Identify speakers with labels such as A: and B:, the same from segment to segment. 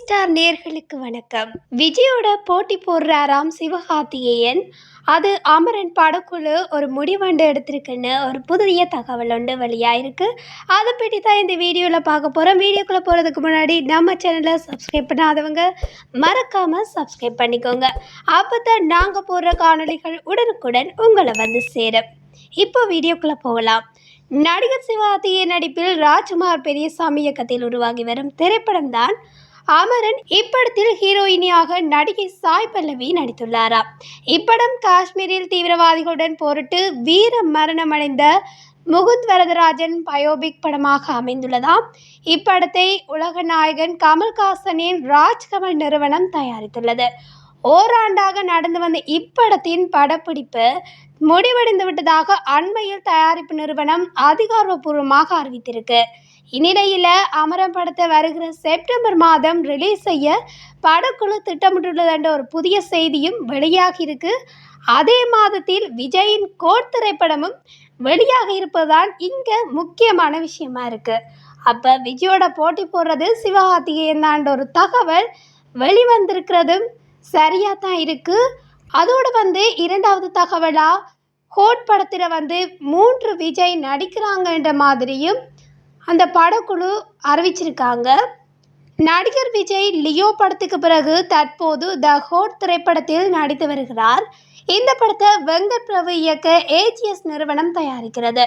A: Star நேர்களுக்கு வணக்கம். விஜயோட போட்டி போடுறாராம் சிவகார்த்திகேயன். அது அமரன் படக்குழு ஒரு முடிவண்டு எடுத்திருக்குன்னு ஒரு புதிய தகவல் ஒன்று வெளியாயிருக்கு. அதை பற்றி தான் இந்த வீடியோவில் பார்க்க போகிறோம். வீடியோக்குள்ளே போகிறதுக்கு முன்னாடி நம்ம சேனலை சப்ஸ்கிரைப் பண்ணாதவங்க மறக்காமல் சப்ஸ்கிரைப் பண்ணிக்கோங்க. அப்போ தான் நாங்கள் போடுற காணொலிகள் உடனுக்குடன் உங்களை வந்து சேரும். இப்போ வீடியோக்குள்ளே போகலாம். நடிகர் சிவகார்த்திகேயன் நடிப்பில் ராஜ்குமார் பெரியசாமி இயக்கத்தில் உருவாகி வரும் திரைப்படம் தான் அமரன். இப்படத்தில் ஹீரோயினியாக நடிகை சாய் பல்லவி நடித்துள்ளாராம். இப்படம் காஷ்மீரில் தீவிரவாதிகளுடன் போரிட்டு வீர மரணமடைந்த முகுந்த் வரதராஜன் பயோபிக் படமாக அமைந்துள்ளதாம். இப்படத்தை உலக நாயகன் கமல்ஹாசனின் ராஜ்கமல் நிறுவனம் தயாரித்துள்ளது. ஓராண்டாக நடந்து வந்த இப்படத்தின் படப்பிடிப்பு முடிவடைந்து விட்டதாக அண்மையில் தயாரிப்பு நிறுவனம் அதிகாரப்பூர்வமாக அறிவித்திருக்கு. இந்நிலையில் அமரன் படத்தை வருகிற செப்டம்பர் மாதம் ரிலீஸ் செய்ய படக்குழு திட்டமிட்டுள்ளது என்ற ஒரு புதிய செய்தியும் வெளியாகியிருக்கு. அதே மாதத்தில் விஜயின் கோட் திரைப்படமும் வெளியாக இருப்பதுதான் இங்கே முக்கியமான விஷயமா இருக்கு. அப்போ விஜயோட போட்டி போடுறது சிவகார்த்திகேயன் தான் ஒரு தகவல் வெளிவந்திருக்கிறதும் சரியாக தான் இருக்கு. அதோடு இரண்டாவது தகவலாக கோட் படத்தில் 3 விஜய் நடிக்கிறாங்கன்ற மாதிரியும் அந்த படக்குழு அறிவிச்சிருக்காங்க. நடிகர் விஜய் லியோ படத்துக்கு பிறகு தற்போது த ஹோட் திரைப்படத்தில் நடித்து வருகிறார். இந்த படத்தை வெங்கட் பிரபு இயக்க ஏஜிஎஸ் நிறுவனம் தயாரிக்கிறது.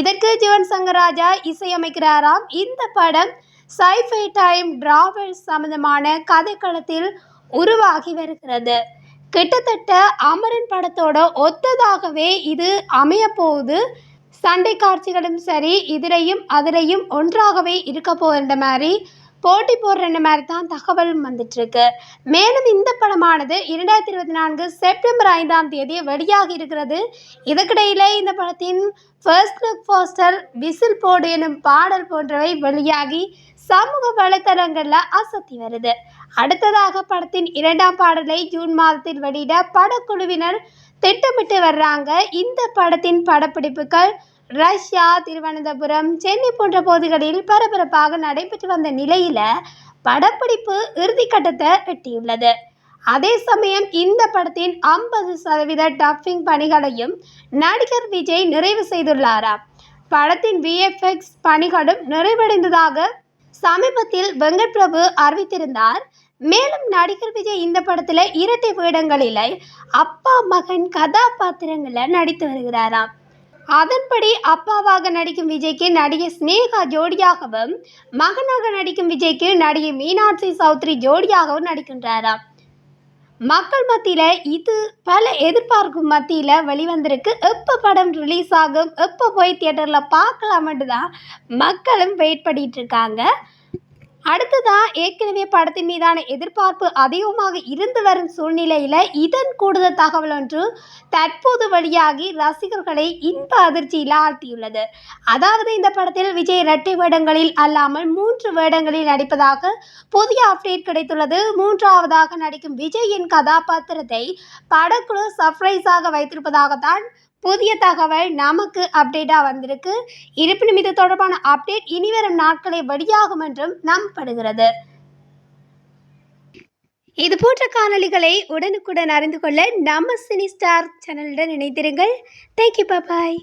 A: இதற்கு ஜுவன் சங்கர் ராஜா இசையமைக்கிறாராம். இந்த படம் சைஃபை டைம் டிராவல் சம்பந்தமான கதைக்களத்தில் உருவாகி வருகிறது. கிட்டத்தட்ட அமரன் படத்தோட ஒத்ததாகவே இது அமைய போகுது. சண்டை காட்சிகளும் சரி, இதிலையும் அதிலையும் ஒன்றாகவே இருக்க போகிற மாதிரி போட்டி போடுற மாதிரி தான் தகவல் வந்துட்டுருக்கு. மேலும் இந்த படமானது 2024 செப்டம்பர் 5ஆம் தேதி வெளியாகி இருக்கிறது. இதற்கிடையில் இந்த படத்தின் ஃபர்ஸ்ட் லுக் போஸ்டர், விசில் போடு எனும் பாடல் போன்றவை வெளியாகி சமூக வலைத்தளங்களில் அசத்தி வருது. அடுத்ததாக படத்தின் 2ஆம் பாடலை ஜூன் மாதத்தில் வெளியிட படக்குழுவினர் திட்டமிட்டு வர்றாங்க. இந்த படத்தின் படப்பிடிப்புகள் ரஷ்யா, திருவனந்தபுரம், சென்னை போன்ற பகுதிகளில் பரபரப்பாக நடைபெற்று வந்த நிலையில் படப்பிடிப்பு இறுதிக்கட்டத்தை எட்டியுள்ளது. அதே சமயம் இந்த படத்தின் 50% டப்பிங் பணிகளையும் நடிகர் விஜய் நிறைவு செய்துள்ளாராம். படத்தின் VFX பணிகளும் நிறைவடைந்ததாக சமீபத்தில் வெங்கட் பிரபு அறிவித்திருந்தார். மேலும் நடிகர் விஜய் இந்த படத்தில் இரட்டை வேடங்களில் அப்பா மகன் கதாபாத்திரங்களில் நடித்து வருகிறாராம். அதன்படி அப்பாவாக நடிக்கும் விஜய்க்கு நடிகை ஸ்னேகா ஜோடியாகவும், மகனாக நடிக்கும் விஜய்க்கு நடிகை மீனாட்சி சௌத்ரி ஜோடியாகவும் நடிக்கின்றாராம். மக்கள் மத்தியில் இது பல எதிர்பார்க்கும் மத்தியில் வெளிவந்திருக்கு. எப்போ படம் ரிலீஸ் ஆகும், எப்போ போய் தியேட்டரில் பார்க்கலாம்னு தான் மக்களும் வெயிட் பண்ணிட்டு இருக்காங்க. அடுத்ததான் ஏற்கனவே படத்தின் மீதான எதிர்பார்ப்பு அதிகமாக இருந்து வரும் சூழ்நிலையில் இதன் கூடுதல் தகவல் ஒன்று தற்போது வெளியாகி ரசிகர்களை இன்ப அதிர்ச்சியில் ஆழ்த்தியுள்ளது. அதாவது இந்த படத்தில் விஜய் இரட்டை வேடங்களில் அல்லாமல் 3 வேடங்களில் நடிப்பதாக புதிய அப்டேட் கிடைத்துள்ளது. 3ஆவதாக நடிக்கும் விஜயின் கதாபாத்திரத்தை படக்குழு சர்ப்ரைஸாக வைத்திருப்பதாகத்தான் புதிய தகவல் நமக்கு அப்டேட்டாக வந்திருக்கு. இருப்பினும் இது தொடர்பான அப்டேட் இனிவரும் நாட்களில் வெளியாகும் என்றும் நம்பப்படுகிறது. இது போன்ற காணொளிகளை உடனுக்குடன் அறிந்து கொள்ள நம்ம சினி ஸ்டார் சேனலுடன் இணைந்திருங்கள். தேங்க்யூ, பாய்.